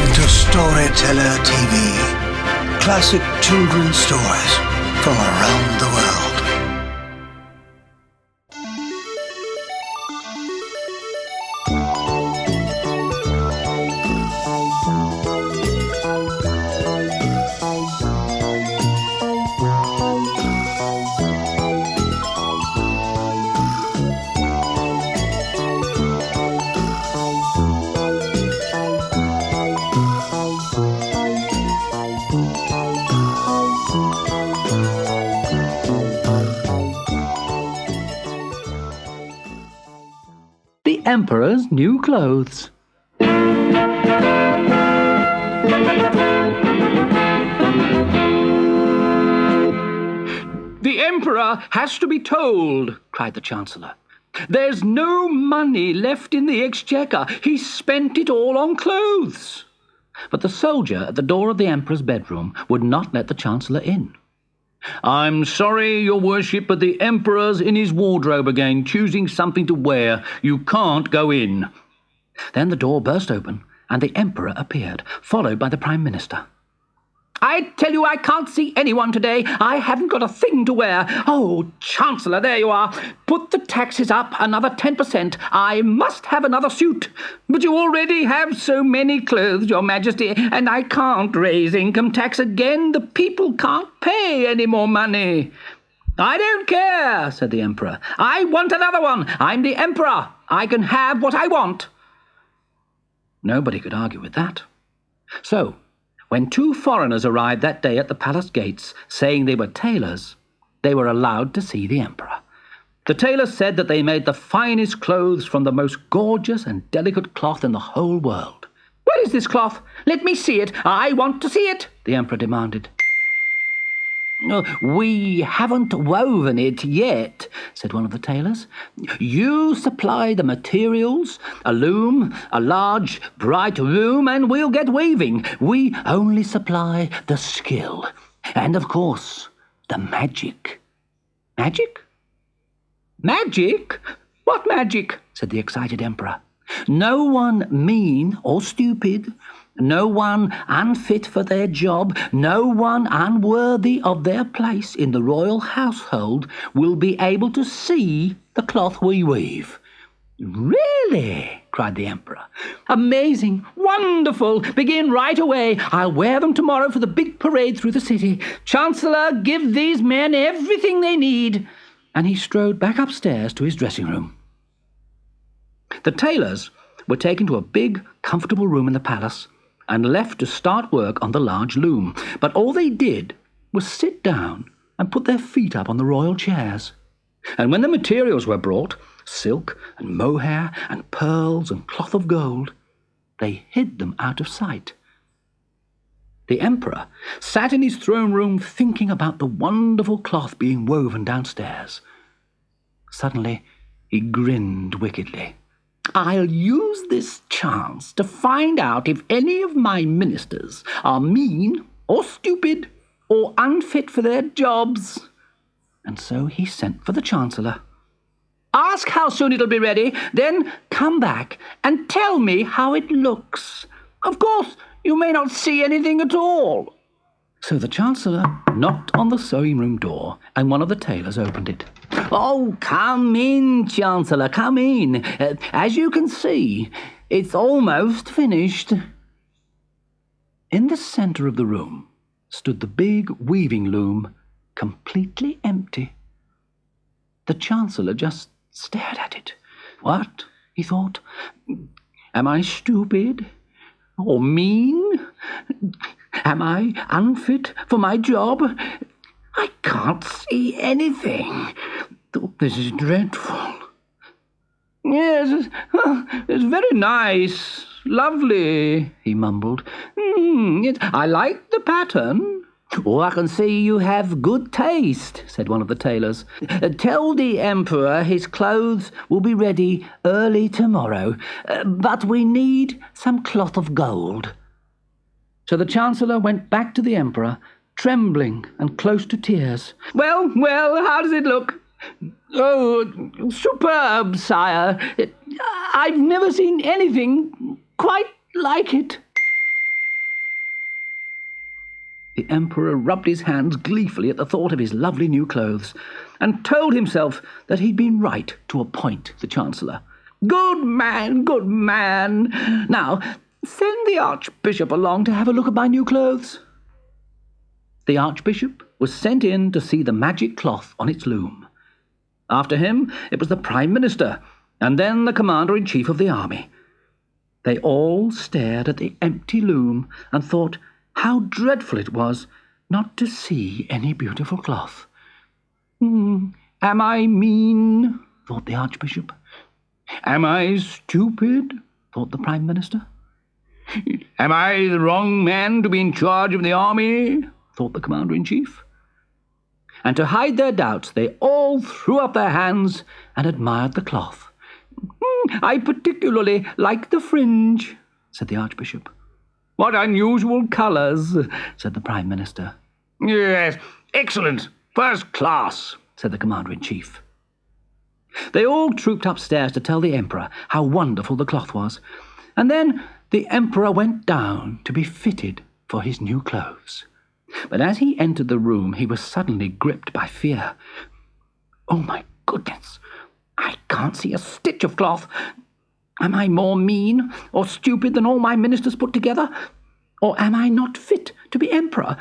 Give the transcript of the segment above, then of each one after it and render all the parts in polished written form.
to Storyteller TV. Classic children's stories from around the world. The Emperor's New Clothes. "The Emperor has to be told," cried the Chancellor. "There's no money left in the exchequer. He's spent it all on clothes." But the soldier at the door of the Emperor's bedroom would not let the Chancellor in. "I'm sorry, your worship, but the Emperor's in his wardrobe again, choosing something to wear. You can't go in." Then the door burst open, and the Emperor appeared, followed by the Prime Minister. "I tell you I can't see anyone today. I haven't got a thing to wear. Oh, Chancellor, there you are. Put the taxes up another 10%. I must have another suit. But you already have so many clothes, Your Majesty, and I can't raise income tax again. The people can't pay any more money." "I don't care," said the Emperor. "I want another one. I'm the Emperor. I can have what I want." Nobody could argue with that. So, when two foreigners arrived that day at the palace gates, saying they were tailors, they were allowed to see the Emperor. The tailors said that they made the finest clothes from the most gorgeous and delicate cloth in the whole world. "Where is this cloth? Let me see it. I want to see it," the Emperor demanded. "We haven't woven it yet," said one of the tailors. "You supply the materials, a loom, a large, bright room, and we'll get weaving. We only supply the skill. And, of course, the magic." "Magic? Magic? What magic?" said the excited Emperor. "No one mean or stupid, no one unfit for their job, no one unworthy of their place in the royal household will be able to see the cloth we weave." "Really?" cried the Emperor. "Amazing! Wonderful! Begin right away. I'll wear them tomorrow for the big parade through the city. Chancellor, give these men everything they need." And he strode back upstairs to his dressing room. The tailors were taken to a big, comfortable room in the palace and left to start work on the large loom. But all they did was sit down and put their feet up on the royal chairs. And when the materials were brought, silk and mohair and pearls and cloth of gold, they hid them out of sight. The Emperor sat in his throne room thinking about the wonderful cloth being woven downstairs. Suddenly, he grinned wickedly. "I'll use this chance to find out if any of my ministers are mean or stupid or unfit for their jobs." And so he sent for the Chancellor. "Ask how soon it'll be ready, then come back and tell me how it looks. Of course, you may not see anything at all." So the Chancellor knocked on the sewing-room door, and one of the tailors opened it. "Oh, come in, Chancellor, come in. As you can see, it's almost finished." In the centre of the room stood the big weaving loom, completely empty. The Chancellor just stared at it. "What?" he thought. "Am I stupid? Or mean? Am I unfit for my job? I can't see anything. This is dreadful." "Yes, it's very nice, lovely," he mumbled. "I like the pattern." "Oh, I can see you have good taste," said one of the tailors. "Tell the Emperor his clothes will be ready early tomorrow, but we need some cloth of gold." So the Chancellor went back to the Emperor, trembling and close to tears. Well, how does it look?" "Oh, superb, sire. I've never seen anything quite like it." The Emperor rubbed his hands gleefully at the thought of his lovely new clothes, and told himself that he'd been right to appoint the Chancellor. Good man, good man. Now, send the Archbishop along to have a look at my new clothes. The Archbishop was sent in to see the magic cloth on its loom. After him, it was the Prime Minister, and then the Commander-in-Chief of the army. They all stared at the empty loom and thought how dreadful it was not to see any beautiful cloth. Am I mean? Thought the Archbishop. Am I stupid? Thought the Prime Minister. Am I the wrong man to be in charge of the army? Thought the Commander-in-Chief. And to hide their doubts, they all threw up their hands and admired the cloth. I particularly like the fringe, said the Archbishop. What unusual colours, said the Prime Minister. Yes, excellent, first class, said the Commander-in-Chief. They all trooped upstairs to tell the Emperor how wonderful the cloth was, and then the Emperor went down to be fitted for his new clothes. But as he entered the room, he was suddenly gripped by fear. Oh, my goodness! I can't see a stitch of cloth. Am I more mean or stupid than all my ministers put together? Or am I not fit to be emperor?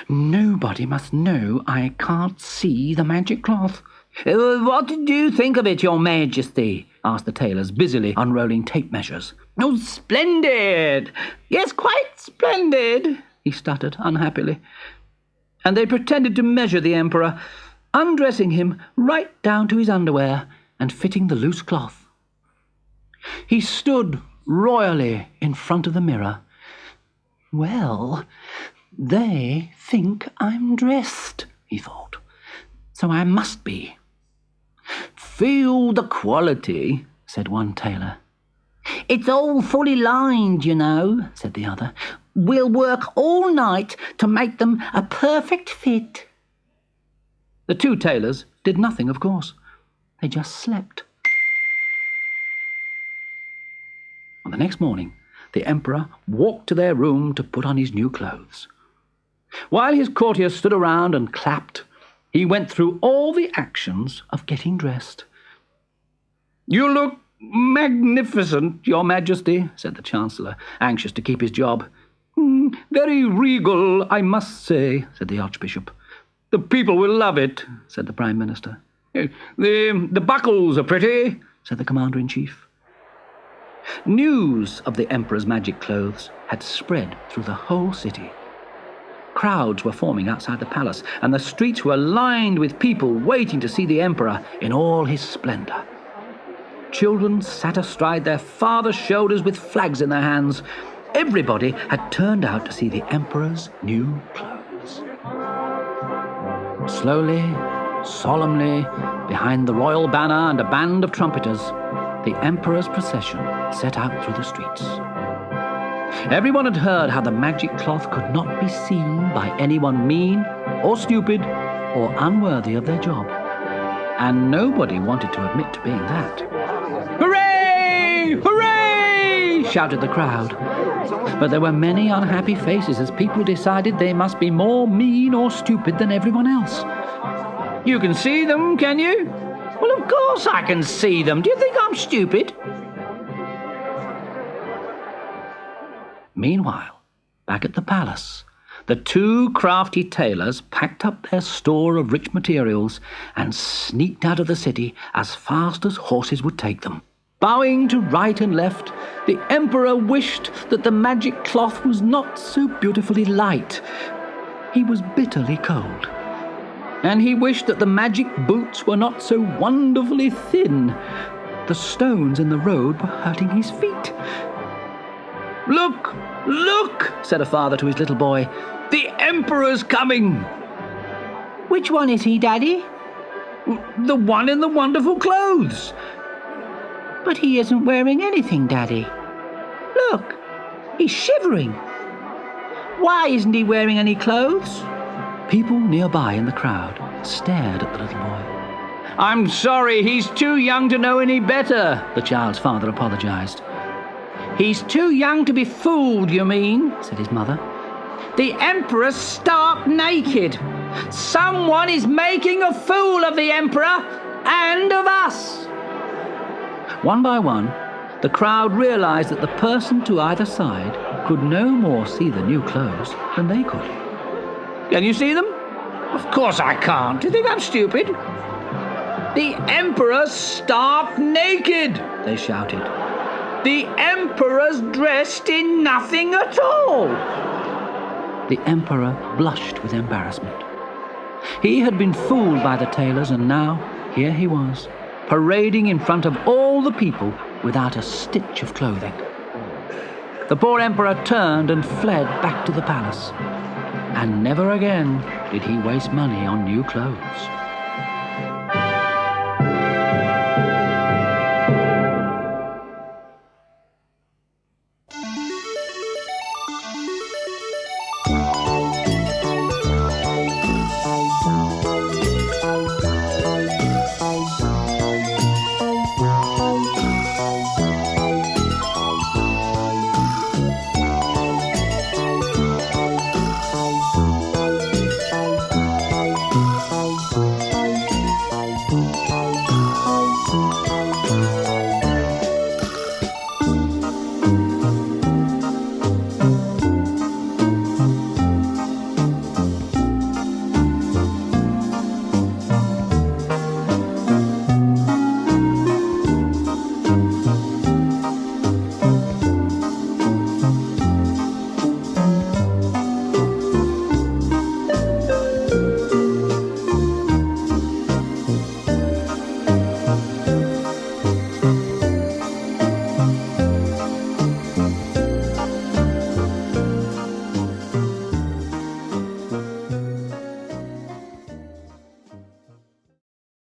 Nobody must know I can't see the magic cloth. What did you think of it, Your Majesty? Asked the tailors, busily unrolling tape measures. Oh, splendid! Yes, quite splendid, he stuttered unhappily. And they pretended to measure the emperor, undressing him right down to his underwear and fitting the loose cloth. He stood royally in front of the mirror. Well, they think I'm dressed, he thought, so I must be. Feel the quality, said one tailor. It's all fully lined, you know, said the other. We'll work all night to make them a perfect fit. The two tailors did nothing, of course. They just slept. On the next morning, the emperor walked to their room to put on his new clothes. While his courtiers stood around and clapped, he went through all the actions of getting dressed. You look magnificent, Your Majesty, said the Chancellor, anxious to keep his job. Very regal, I must say, said the Archbishop. The people will love it, said the Prime Minister. The buckles are pretty, said the Commander-in-Chief. News of the Emperor's magic clothes had spread through the whole city. Crowds were forming outside the palace, and the streets were lined with people waiting to see the Emperor in all his splendour. Children sat astride their fathers' shoulders with flags in their hands. Everybody had turned out to see the Emperor's new clothes. Slowly, solemnly, behind the royal banner and a band of trumpeters, the Emperor's procession set out through the streets. Everyone had heard how the magic cloth could not be seen by anyone mean or stupid or unworthy of their job. And nobody wanted to admit to being that. Hooray! Hooray! Shouted the crowd. But there were many unhappy faces as people decided they must be more mean or stupid than everyone else. You can see them, can you? Well, of course I can see them. Do you think I'm stupid? Meanwhile, back at the palace, the two crafty tailors packed up their store of rich materials and sneaked out of the city as fast as horses would take them. Bowing to right and left, the Emperor wished that the magic cloth was not so beautifully light. He was bitterly cold. And he wished that the magic boots were not so wonderfully thin. The stones in the road were hurting his feet. Look, look, said a father to his little boy. The Emperor's coming. Which one is he, Daddy? The one in the wonderful clothes. But he isn't wearing anything, Daddy. Look, he's shivering. Why isn't he wearing any clothes? People nearby in the crowd stared at the little boy. I'm sorry, he's too young to know any better, the child's father apologized. He's too young to be fooled, you mean, said his mother. The Emperor stark naked. Someone is making a fool of the Emperor and of us. One by one, the crowd realized that the person to either side could no more see the new clothes than they could. Can you see them? Of course I can't. Do you think I'm stupid? The Emperor's stark naked, they shouted. The Emperor's dressed in nothing at all. The Emperor blushed with embarrassment. He had been fooled by the tailors, and now here he was, parading in front of all the people without a stitch of clothing. The poor Emperor turned and fled back to the palace, and never again did he waste money on new clothes.